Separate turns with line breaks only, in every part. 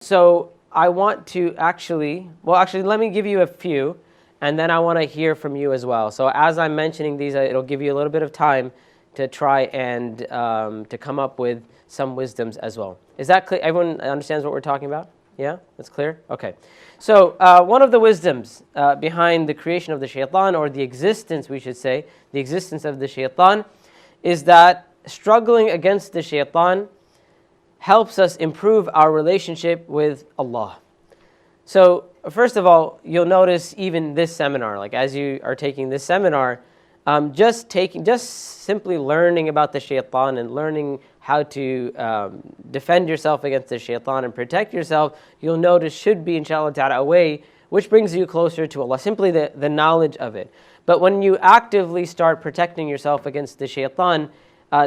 So I want to actually let me give you a few, and then I want to hear from you as well. So as I'm mentioning these, it'll give you a little bit of time to try and to come up with some wisdoms as well. Is that clear? Everyone understands what we're talking about? Yeah? That's clear? Okay. So one of the wisdoms behind the creation of the shaitan, or the existence, we should say, the existence of the shaitan, is that struggling against the shaitan helps us improve our relationship with Allah. So first of all, you'll notice even this seminar, like as you are taking this seminar, just simply learning about the shaitan and learning how to defend yourself against the shaitan and protect yourself, you'll notice should be, inshallah ta'ala, a way which brings you closer to Allah, simply the knowledge of it. But when you actively start protecting yourself against the shaitan,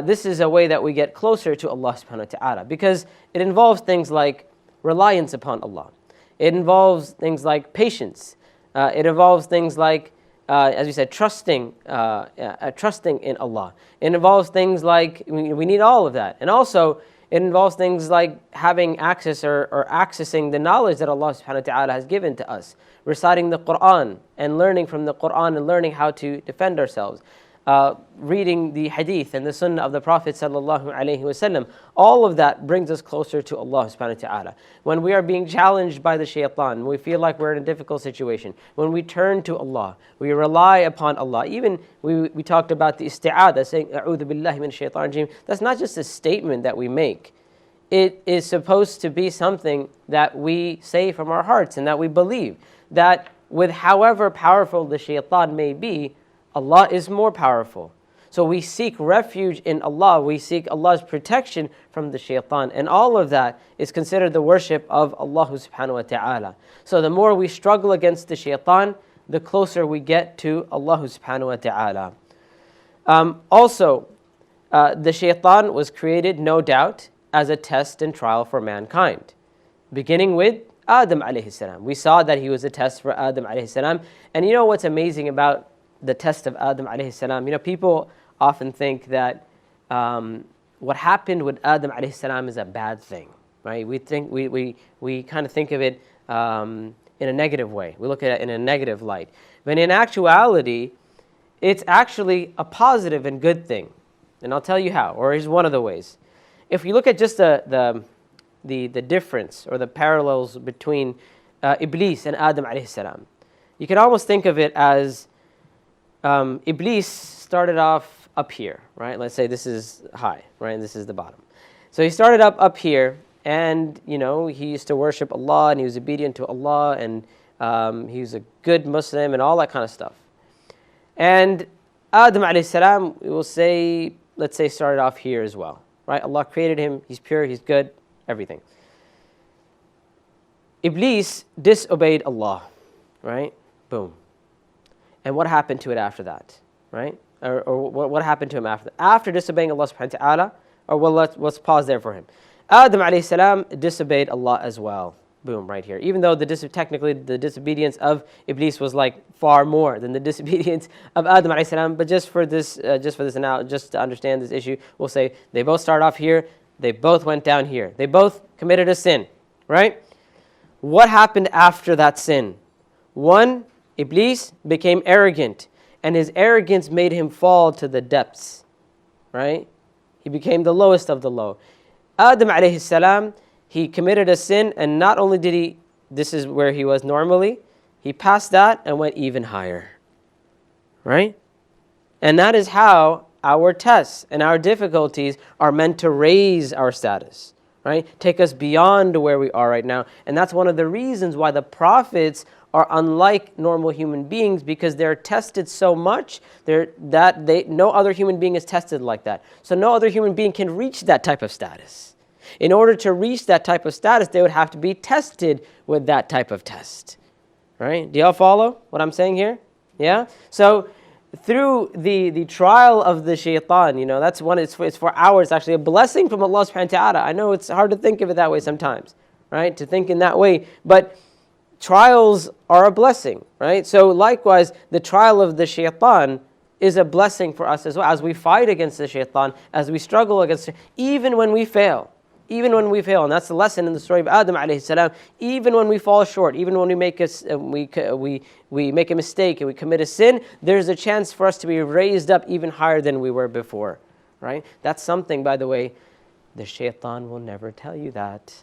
this is a way that we get closer to Allah subhanahu wa ta'ala, because it involves things like reliance upon Allah. It involves things like patience. It involves things like, as we said, trusting in Allah. It involves things like, we need all of that. And also, it involves things like having access or accessing the knowledge that Allah subhanahu wa ta'ala has given to us. Reciting the Qur'an and learning from the Qur'an and learning how to defend ourselves. Reading the hadith and the sunnah of the Prophet sallallahu alaihi wasallam, all of that brings us closer to Allah subhanahu wa ta'ala. When we are being challenged by the shaitan, we feel like we're in a difficult situation, when we turn to Allah, we rely upon Allah. Even we talked about the isti'adah, saying a'udhu billahi min shaitan rajim. That's not just a statement that we make. It is supposed to be something that we say from our hearts and that we believe that with however powerful the shaitan may be, Allah is more powerful. So we seek refuge in Allah. We seek Allah's protection from the shaitan. And all of that is considered the worship of Allah subhanahu wa ta'ala. So the more we struggle against the shaitan, the closer we get to Allah subhanahu wa ta'ala. Also, the shaitan was created, no doubt, as a test and trial for mankind. Beginning with Adam alayhi salam. We saw that he was a test for Adam alayhi salam. And you know what's amazing about the test of Adam alayhi salam? You know, people often think that what happened with Adam alayhi salam is a bad thing, right? We think we kind of think of it in a negative way. We look at it in a negative light. But in actuality, it's actually a positive and good thing. And I'll tell you how, or here's one of the ways. If you look at just the difference or the parallels between Iblees and Adam alayhi salam, you can almost think of it as Iblees started off up here, right? Let's say this is high, right? And this is the bottom. So he started up here, and he used to worship Allah, and he was obedient to Allah, and he was a good Muslim, and all that kind of stuff. And Adam alayhi salam, let's say started off here as well, right? Allah created him, he's pure, he's good, everything. Iblees disobeyed Allah, right? Boom. And what happened to it after that, right? Or what happened to him after that? After disobeying Allah subhanahu wa ta'ala, or well, let's pause there for him. Adam alayhi salam disobeyed Allah as well. Boom, right here. Even though technically the disobedience of Iblees was like far more than the disobedience of Adam alayhi salam, but just to understand this issue, we'll say they both start off here, they both went down here. They both committed a sin, right? What happened after that sin? One, Iblees became arrogant, and his arrogance made him fall to the depths, right? He became the lowest of the low. Adam alayhi salam, he committed a sin, and not only did this is where he was normally, he passed that and went even higher, right? And that is how our tests and our difficulties are meant to raise our status, right? Take us beyond where we are right now. And that's one of the reasons why the prophets are unlike normal human beings, because they're tested so much no other human being is tested like that. So no other human being can reach that type of status. In order to reach that type of status, they would have to be tested with that type of test. Right? Do y'all follow what I'm saying here? Yeah? So through the trial of the shaitan, that's one, it's for ours, actually a blessing from Allah subhanahu wa ta'ala. I know it's hard to think of it that way sometimes, right? To think in that way. But trials are a blessing, right? So likewise, the trial of the shaitan is a blessing for us as well. As we fight against the shaitan, as we struggle against it, even when we fail, Even when we fail, and that's the lesson in the story of Adam alayhi salam. Even when we fall short, even when we make we make a mistake and we commit a sin, there's a chance for us to be raised up even higher than we were before. Right? That's something, by the way, the shaitan will never tell you that.